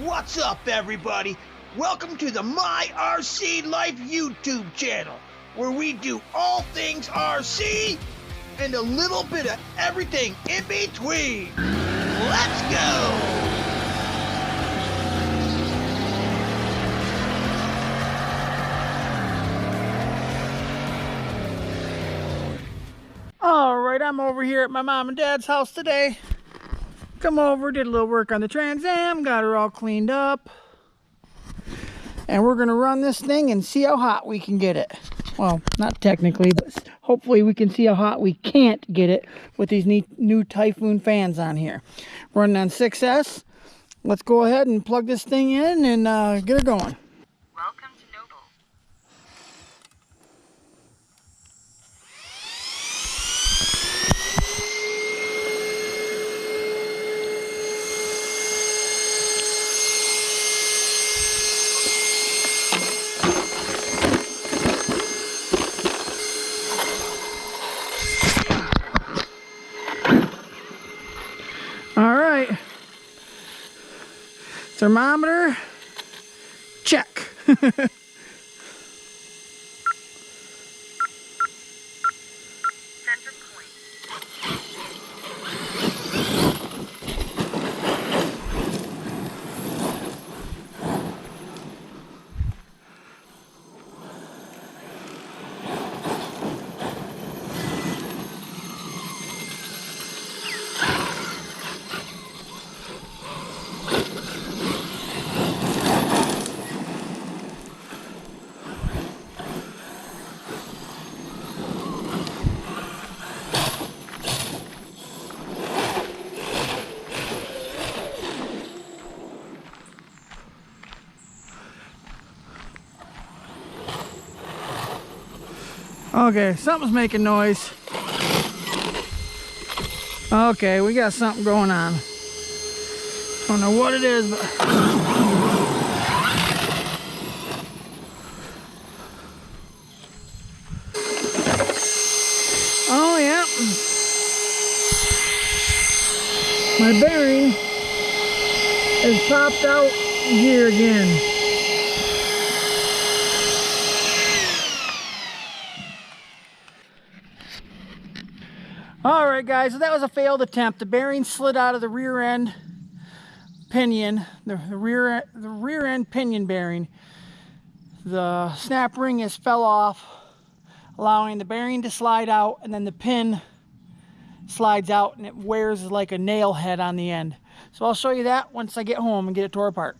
What's up, everybody? Welcome to the My RC Life YouTube channel, where we do all things RC and a little bit of everything in between. Let's go! Alright, I'm over here at my mom and dad's house today. Come over, did a little work on the Trans Am, got her all cleaned up. And we're going to run this thing and see how hot we can get it. Well, not technically, but hopefully we can see how hot we can't get it with these new Typhoon fans on here. Running on 6S. Let's go ahead and plug this thing in and get her going. Welcome to Noble. All right. Thermometer, check. Center point. Okay, something's making noise. Okay, we got something going on. Don't know what it is, but... Oh, yeah. My bearing has popped out here again. Alright guys, so that was a failed attempt. The bearing slid out of the rear end pinion, the rear end pinion bearing. The snap ring has fell off, allowing the bearing to slide out, and then the pin slides out and it wears like a nail head on the end. So I'll show you that once I get home and get it tore apart.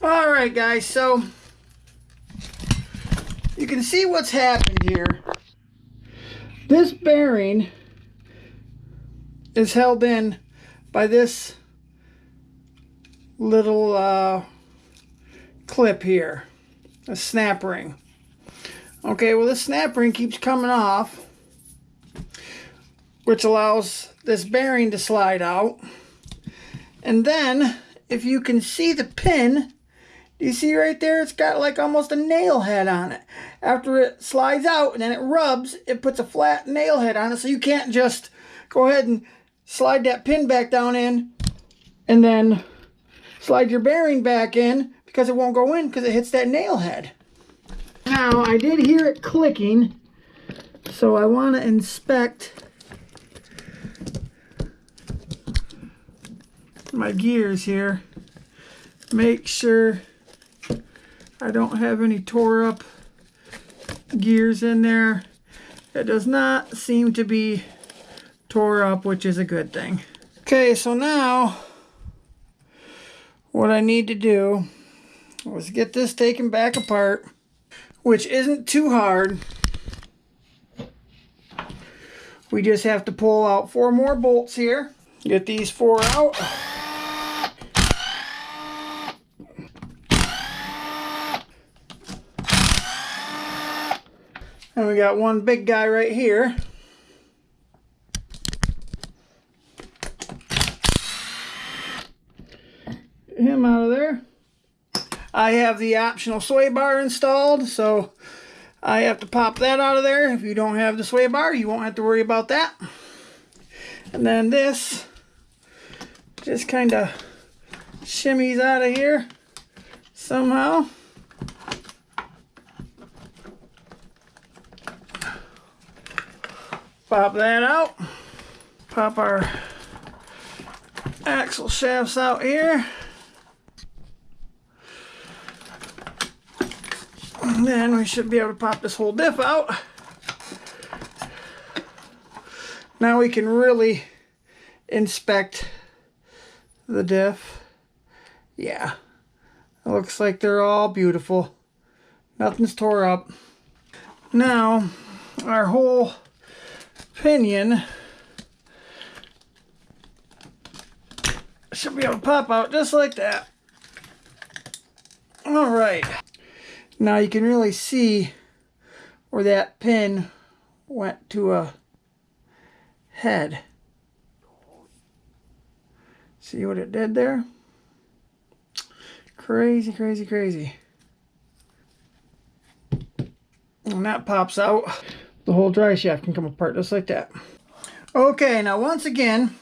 Alright guys, so you can see what's happened here. This bearing is held in by this little clip here, a snap ring. Okay, well this snap ring keeps coming off, which allows this bearing to slide out. And then, if you can see the pin, you see right there, it's got like almost a nail head on it. After it slides out and then it rubs, it puts a flat nail head on it, so you can't just go ahead and slide that pin back down in and then slide your bearing back in, because it won't go in because it hits that nail head. Now, I did hear it clicking, so I want to inspect my gears here. Make sure I don't have any tore up gears in there. It does not seem to be tore up, which is a good thing. Okay, so now what I need to do is get this taken back apart, which isn't too hard. We just have to pull out 4 more bolts here. Get these 4 out. we got one big guy right here. Get him out of there. I have the optional sway bar installed, so I have to pop that out of there. If you don't have the sway bar, you won't have to worry about that. And then this just kind of shimmies out of here somehow. Pop that out. Pop our axle shafts out here. And then we should be able to pop this whole diff out. Now we can really inspect the diff. Yeah, it looks like they're all beautiful. Nothing's tore up. Now, our whole pinion should be able to pop out just like that. All right. Now you can really see where that pin went to a head. See what it did there? Crazy, crazy, crazy. And that pops out. The whole dry shaft can come apart just like that. Okay, now once again,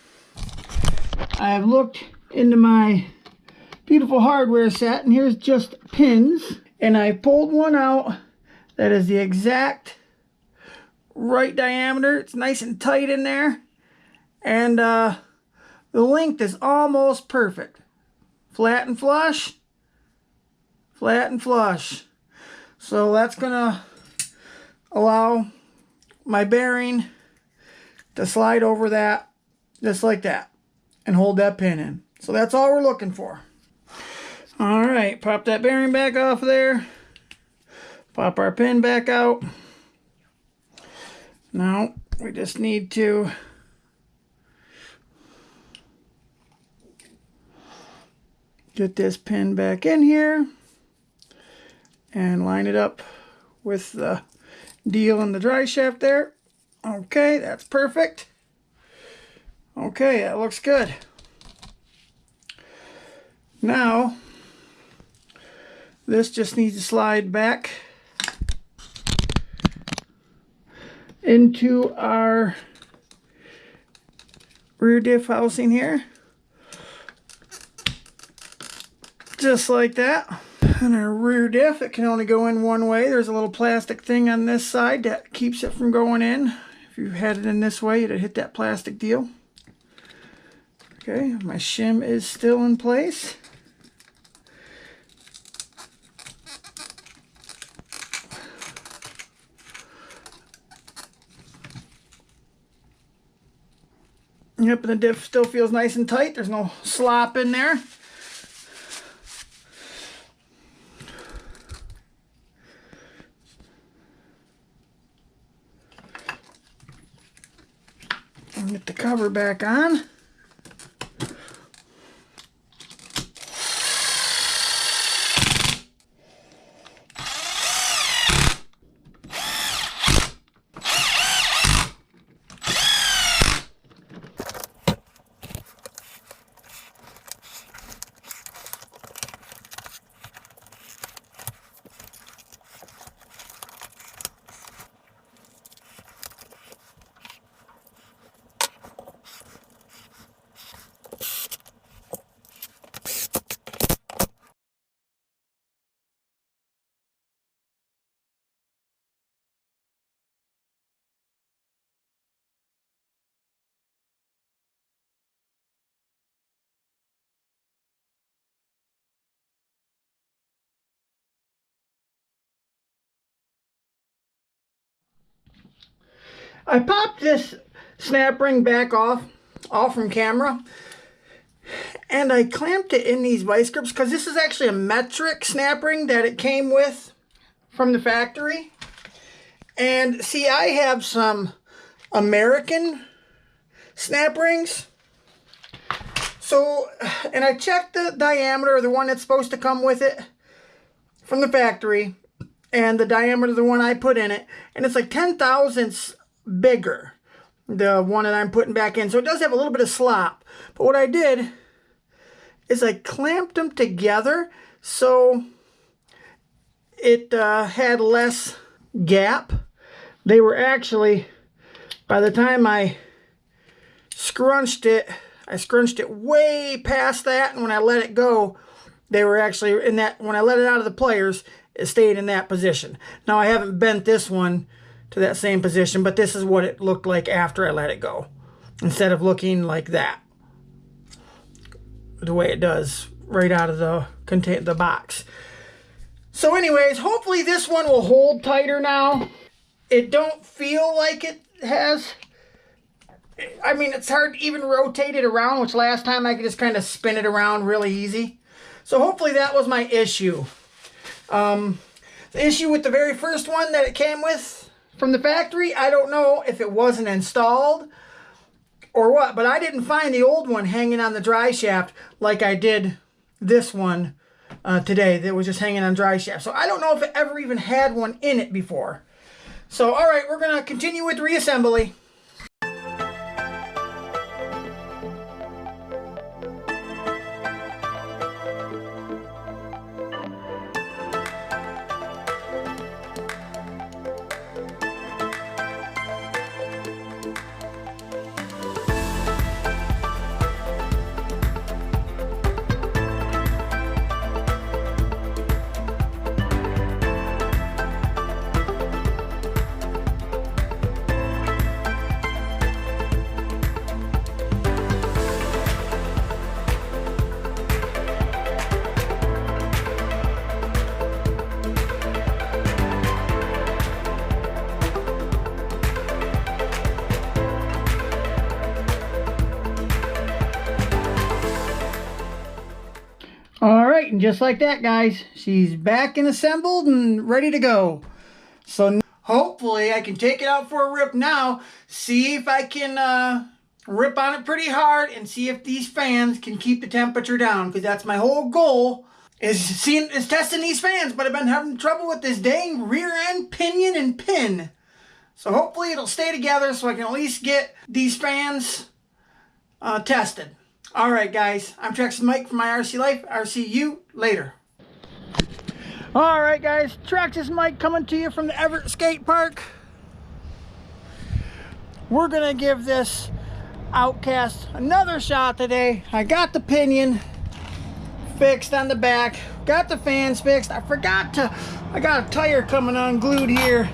I have looked into my beautiful hardware set, and here's just pins. And I pulled one out that is the exact right diameter. It's nice and tight in there. And the length is almost perfect. Flat and flush. Flat and flush. So that's going to allow my bearing to slide over that just like that and hold that pin in. So that's all we're looking for. All right, pop that bearing back off there. Pop our pin back out. Now we just need to get this pin back in here and line it up with the deal in the dry shaft there. Okay, that's perfect. Okay, that looks good. Now, this just needs to slide back into our rear diff housing here. Just like that. And our rear diff, it can only go in one way. There's a little plastic thing on this side that keeps it from going in. If you had it in this way, it'd hit that plastic deal. Okay, my shim is still in place. Yep, and the diff still feels nice and tight. There's no slop in there. And get the cover back on. I popped this snap ring back off from camera, and I clamped it in these vice grips because this is actually a metric snap ring that it came with from the factory. And see, I have some American snap rings. So, and I checked the diameter of the one that's supposed to come with it from the factory, and the diameter of the one I put in it, and it's like 10 thousandths bigger, the one that I'm putting back in. So it does have a little bit of slop. But what I did is I clamped them together so it had less gap. They were actually, by the time I scrunched it way past that, and when I let it go, they were actually in that, when I let it out of the pliers, it stayed in that position. Now I haven't bent this one to that same position, but this is what it looked like after I let it go, instead of looking like that, the way it does right out of the box. So anyways, hopefully this one will hold tighter now. It don't feel like it has. I mean, it's hard to even rotate it around, which last time I could just kind of spin it around really easy. So hopefully that was my issue. The issue with the very first one that it came with from the factory, I don't know if it wasn't installed or what, but I didn't find the old one hanging on the dry shaft like I did this one today that was just hanging on dry shaft. So I don't know if it ever even had one in it before. So all right, we're going to continue with reassembly. Alright, and just like that, guys, she's back and assembled and ready to go. So hopefully I can take it out for a rip now, see if I can rip on it pretty hard and see if these fans can keep the temperature down, because that's my whole goal, is testing these fans. But I've been having trouble with this dang rear end pinion and pin. So hopefully it'll stay together so I can at least get these fans tested. Alright guys, I'm Traxxas Mike from my RC Life. I'll see you later. Alright guys, Traxxas Mike coming to you from the Everett Skate Park. We're going to give this Outcast another shot today. I got the pinion fixed on the back, got the fans fixed. I got a tire coming unglued here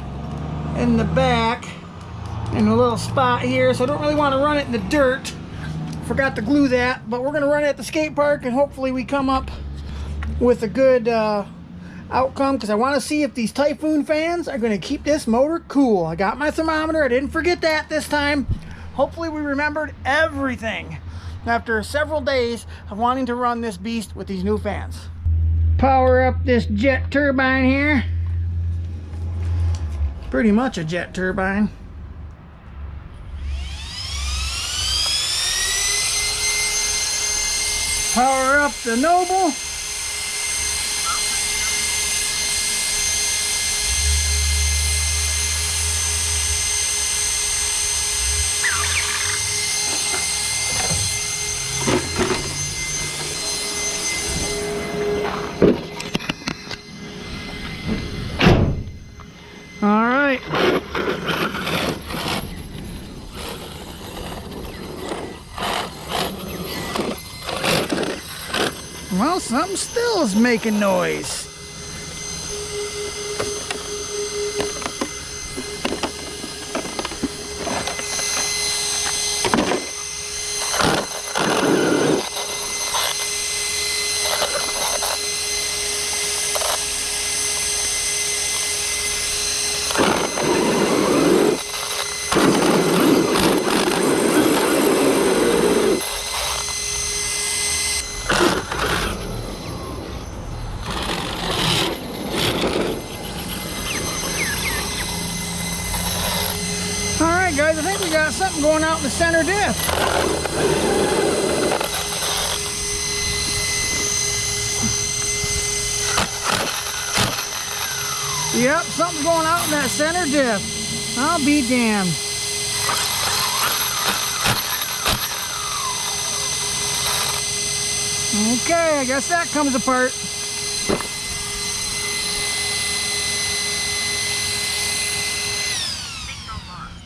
in the back in a little spot here, so I don't really want to run it in the dirt. Forgot to glue that, but we're going to run it at the skate park and hopefully we come up with a good outcome, because I want to see if these Typhoon fans are going to keep this motor cool. I got my thermometer. I didn't forget that this time. Hopefully we remembered everything after several days of wanting to run this beast with these new fans. Power up this jet turbine here. Pretty much a jet turbine. Power up the Noble. All right. Well, something still is making noise. Alright guys, I think we got something going out in the center diff. Yep, something's going out in that center diff. I'll be damned. Okay, I guess that comes apart. Signal lost.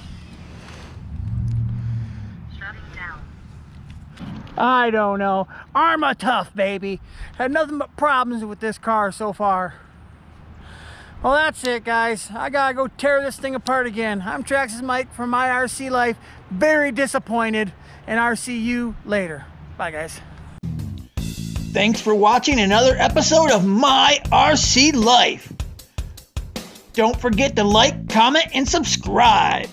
Shutting down. I don't know. Arma tough, baby. Had nothing but problems with this car so far. Well, that's it, guys. I gotta go tear this thing apart again. I'm Traxxas Mike from My RC Life. Very disappointed, and I'll see you later. Bye, guys. Thanks for watching another episode of My RC Life. Don't forget to like, comment, and subscribe.